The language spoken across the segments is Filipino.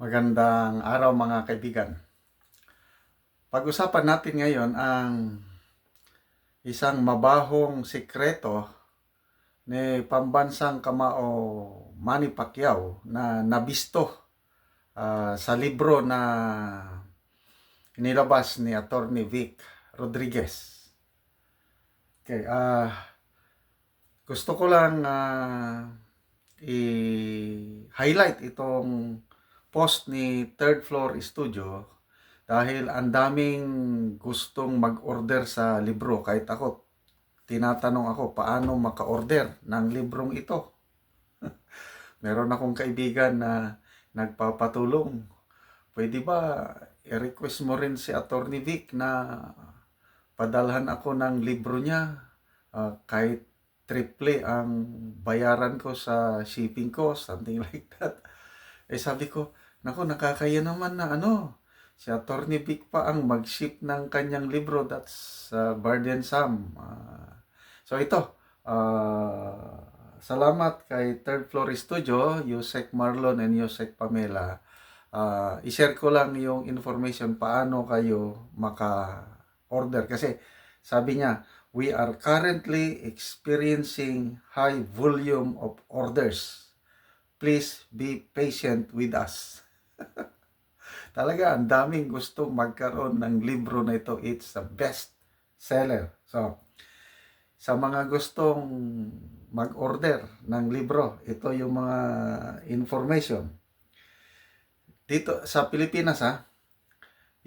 Magandang araw mga kaibigan. Pag-usapan natin ngayon ang isang mabahong sikreto ni pambansang kamao Manny Pacquiao na nabisto sa libro na nilabas ni Attorney Vic Rodriguez. Okay, gusto ko lang i-highlight itong post ni Third Floor Studio dahil ang daming gustong mag-order sa libro. Kahit ako, tinatanong ako paano maka-order ng librong ito. Meron akong kaibigan na nagpapatulong. Pwede ba i-request mo rin si Attorney Vic na padalhan ako ng libro niya? Kahit triple ang bayaran ko sa shipping ko, something like that. Sabi ko, naku, nakakaya naman na si Attorney Vic pa ang mag-ship ng kanyang libro. That's burdensome. So ito, salamat kay Third Floor Studio, Yusek Marlon and Yusek Pamela. I-share ko lang yung information paano kayo maka-order. Kasi sabi niya, we are currently experiencing high volume of orders. Please be patient with us. Talaga, ang daming gustong magkaroon ng libro na ito. It's the best seller. So, sa mga gustong mag-order ng libro, ito yung mga information. Dito sa Pilipinas,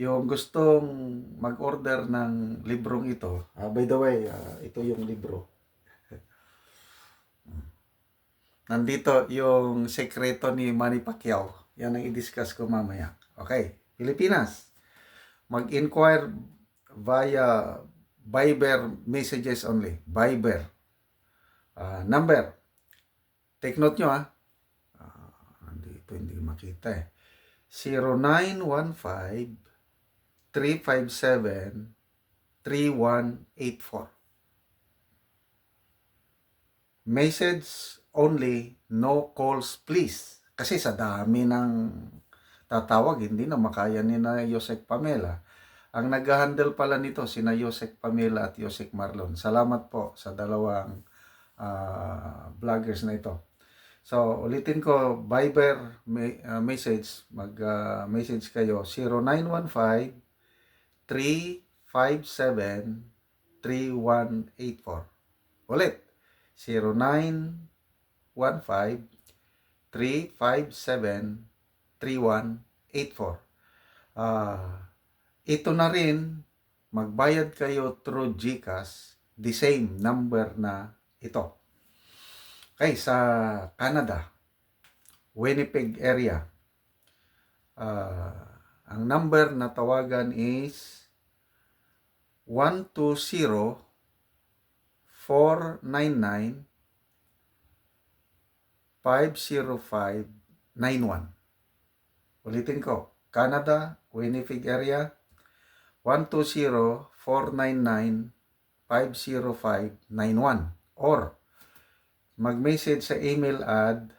yung gustong mag-order ng librong ito, by the way, ito yung libro. Nandito yung sekreto ni Manny Pacquiao. Yan ang i-discuss ko mamaya. Okay, Pilipinas. Mag-inquire via Viber messages only. Viber. Number. Take note nyo nandito hindi makita 0915-357-3184. Message only, no calls please. Kasi sa dami ng tatawag, hindi na makaya ni na Yusek Pamela. Ang nag-handle pala nito, sina Yusek Pamela at Yusek Marlon. Salamat po sa dalawang vloggers na ito. So, ulitin ko, Viber message, mag-message kayo, 0915-357-3184. Ulit, 0915-357-3184. Ito na rin, magbayad kayo through GCash, the same number na ito. Okay, sa Canada, Winnipeg area, ang number na tawagan is 120-499-50591. Ulitin ko, Canada, Winnipeg area, 120-499-50591. Or mag-message sa email at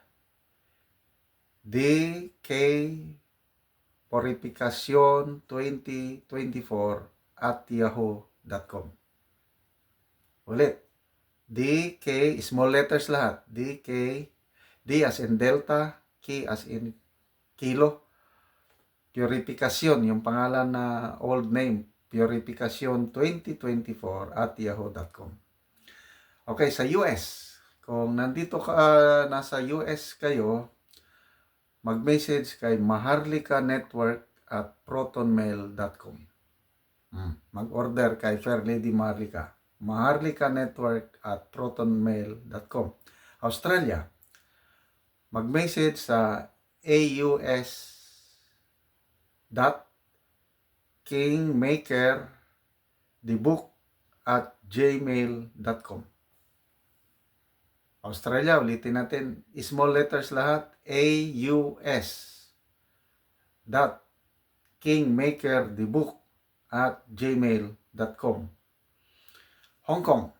dkpurificacion2024@yahoo.com. Ulit, DK, small letters lahat, DK, D as in Delta, K as in Kilo, Purificacion, yung pangalan na old name, Purificacion2024@yahoo.com. Okay, sa US, kung nandito ka, nasa US kayo, mag-message kay maharlikanetwork@protonmail.com. Mag-order kay Fair Lady Maharlika. maharlikanetwork@protonmail.com. Australia, mag-message sa aus.kingmakerthebook@gmail.com. Australia, ulitin natin, small letters lahat, aus.kingmakerthebook@gmail.com. Hong Kong,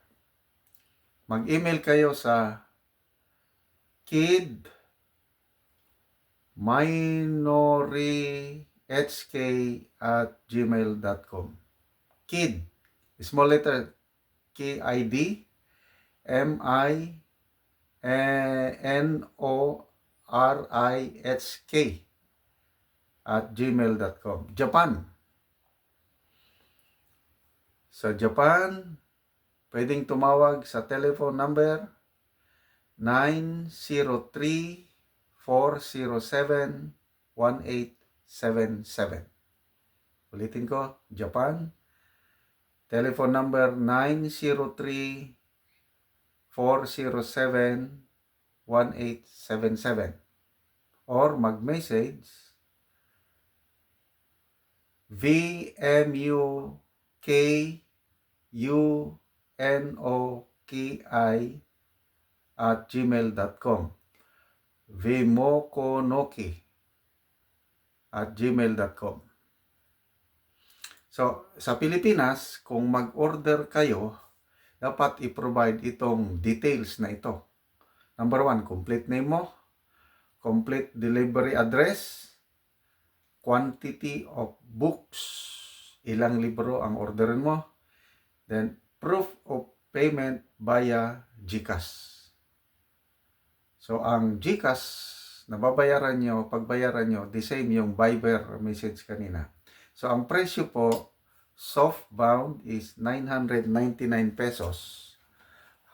mag-email kayo sa minorihk@gmail.com. Kid, small letter KID, MINORIHK@gmail.com. Japan. Sa Japan, pwedeng tumawag sa telephone number 903-407-1877. Ulitin ko, Japan, telephone number 903-407-1877. Or mag-message VMUKUNOKI@gmail.com. vmokonoki@gmail.com. So, sa Pilipinas, kung mag-order kayo, dapat i-provide itong details na ito. Number 1, complete name mo, complete delivery address, quantity of books, ilang libro ang orderin mo, then proof of payment via GCash. So, ang GCash na babayaran nyo, pagbayaran nyo, the same yung Viber message kanina. So, ang presyo po, softbound is 999 pesos.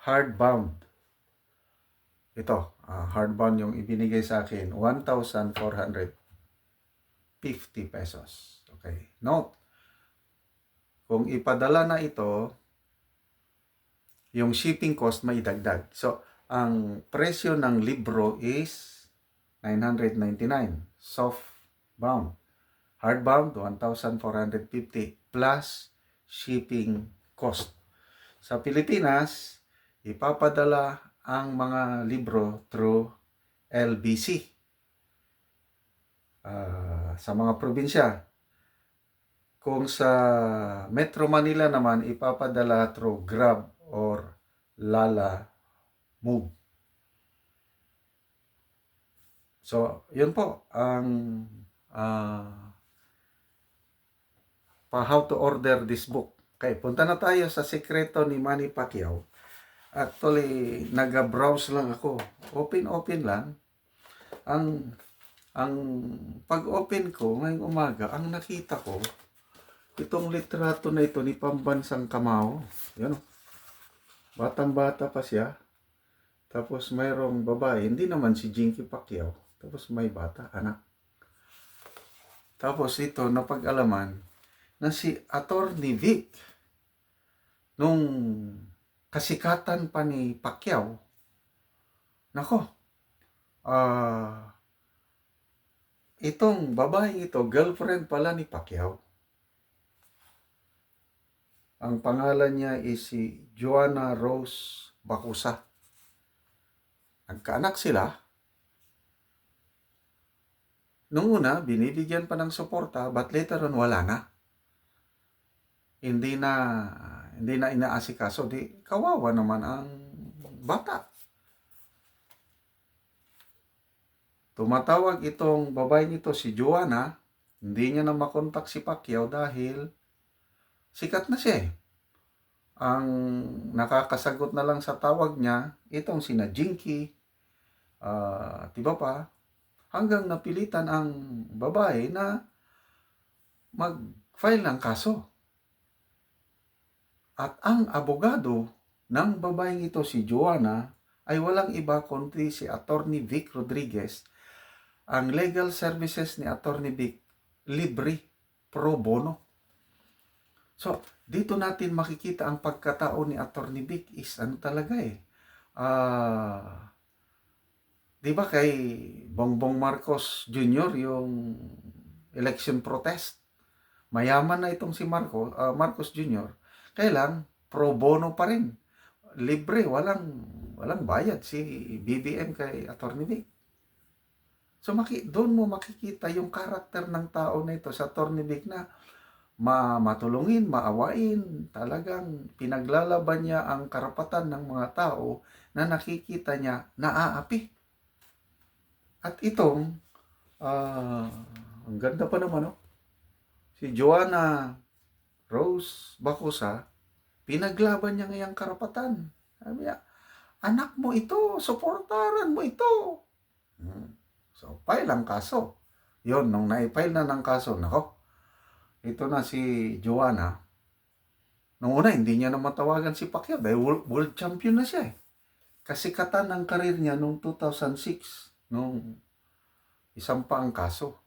Hardbound, ito, hardbound yung ibinigay sa akin, 1,450 pesos. Okay, note, kung ipadala na ito, yung shipping cost may dagdag. So, ang presyo ng libro is 999, softbound. Hardbound, 1,450 plus shipping cost. Sa Pilipinas, ipapadala ang mga libro through LBC. Sa mga probinsya. Kung sa Metro Manila naman, ipapadala through Grab or Lala Move. So, yun po ang how to order this book. Okay, punta na tayo sa sekreto ni Manny Pacquiao. Actually, nag-browse lang ako. Open lang. Ang pag-open ko ngayong umaga, ang nakita ko, itong litrato na ito ni Pambansang Kamao. Yan. Batang-bata pa siya. Tapos mayroong babae, hindi naman si Jinky Pacquiao. Tapos may bata, anak. Tapos ito, napag-alaman na si Attorney Vic, nung kasikatan pa ni Pacquiao, nako, itong babae ito, girlfriend pala ni Pacquiao. Ang pangalan niya is si Joanna Rose Bacusa. Nagkaanak sila. Nung una, binibigyan pa ng suporta, but later on, wala na. Hindi na inaasikaso. Di, kawawa naman ang bata. Tumatawag itong babae nito, si Joanna. Hindi niya na makontak si Pacquiao dahil sikat na siya. Ang nakakasagot na lang sa tawag niya, itong sina Jinky, diba pa, hanggang napilitan ang babae na mag-file ng kaso. At ang abogado ng babaeng ito, si Joanna, ay walang iba kundi si Attorney Vic Rodriguez. Ang legal services ni Attorney Vic, libre, pro bono. So, dito natin makikita ang pagkatao ni Attorney Vic is ano talaga di ba kay Bongbong Marcos Jr. yung election protest? Mayaman na itong si Marcos Jr. Kailan pro bono pa rin. Libre, walang bayad si BBM kay Attorney Vic. So doon mo makikita yung karakter ng tao na ito sa Attorney Vic na matulungin, maawain, talagang pinaglalaban niya ang karapatan ng mga tao na nakikita niya naaapi. At itong Ah, ang ganda pa naman, no? Si Joanna Rose Bacosa, pinaglaban niya ngayang karapatan. Sabi niya, anak mo ito, suportaran mo ito. So, file ang kaso. Yon, nung na-file na ng kaso, nako, ito na si Joanna. Nung una, hindi niya na matawagan si Pacquiao dahil world champion na siya eh. Kasikatan ng karir niya noong 2006, nung isang pa ang kaso.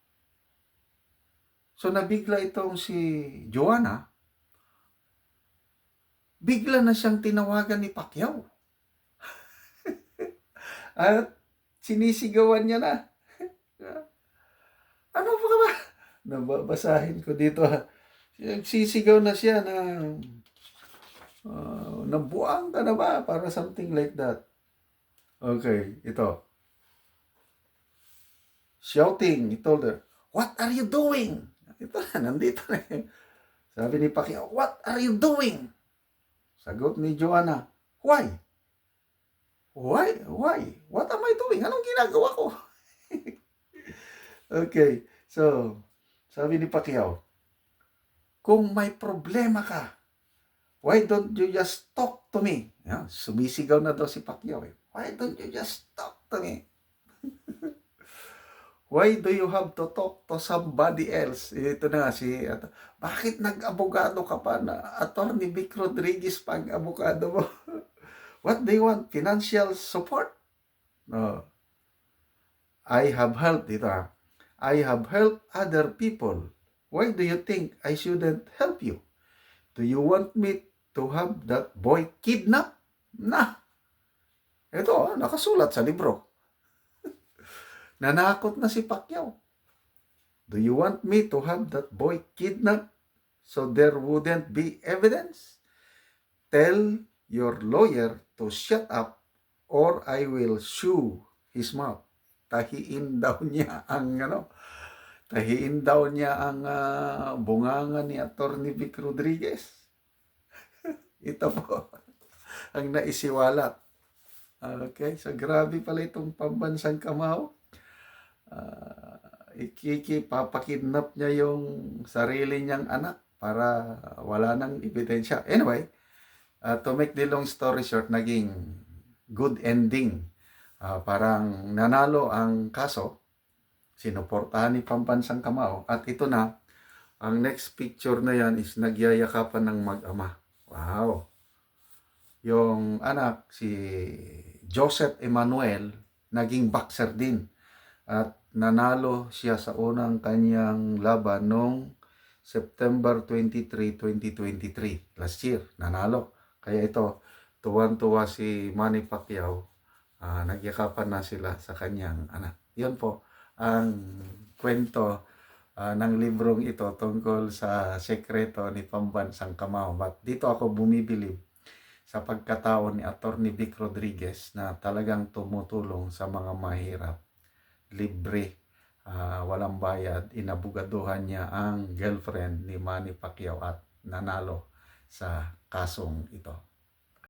So, nabigla itong si Joanna, bigla na siyang tinawagan ni Pacquiao. At sinisigawan niya na. Ano ba? Nababasahin ko dito. Sisigaw na siya na nabuang ka na ba? Para something like that. Okay, ito. Shouting, he told her, "What are you doing?" Ito na, nandito na. Sabi ni Pacquiao, "What are you doing?" Sagot ni Joanna, "Why? Why? Why? What am I doing? Anong ginagawa ko?" Okay, so, sabi ni Pacquiao, "Kung may problema ka, why don't you just talk to me?" Yan, sumisigaw na daw si Pacquiao eh. "Why don't you just talk to me? Why do you have to talk to somebody else?" Ito na si, bakit nag-abogado ka pa na Attorney Vic Rodriguez pa ang abogado mo? What do you want? Financial support? No. I have helped, ito I have helped other people. Why do you think I shouldn't help you? Do you want me to have that boy kidnapped? Na. Ito, nakasulat sa libro. Nanakot na si Pacquiao. Do you want me to have that boy kidnapped so there wouldn't be evidence? Tell your lawyer to shut up or I will sue his mouth. Tahiin daw niya ang bunganga ni Attorney Vic Rodriguez. Ito po ang naisiwalat. Okay, so grabe pala itong pambansang kamao. Papakidnap niya yung sarili niyang anak para wala nang ebidensya. Anyway, to make the long story short, naging good ending. Parang nanalo ang kaso, sinuportahan ni pambansang kamao, at ito na, ang next picture na yan is nagyayakapan ng mag-ama. Wow! Yung anak, si Joseph Emmanuel, naging boxer din. At nanalo siya sa unang kanyang laban noong September 23, 2023. Last year, nanalo. Kaya ito, tuwan-tuwa si Manny Pacquiao. Nagyakapan na sila sa kanyang anak. Yan po ang kwento ng librong ito tungkol sa sekreto ni Pambansang Kamao. But dito ako bumibilib sa pagkatao ni Attorney Vic Rodriguez na talagang tumutulong sa mga mahirap. Libre, walang bayad, inabugaduhan niya ang girlfriend ni Manny Pacquiao at nanalo sa kasong ito.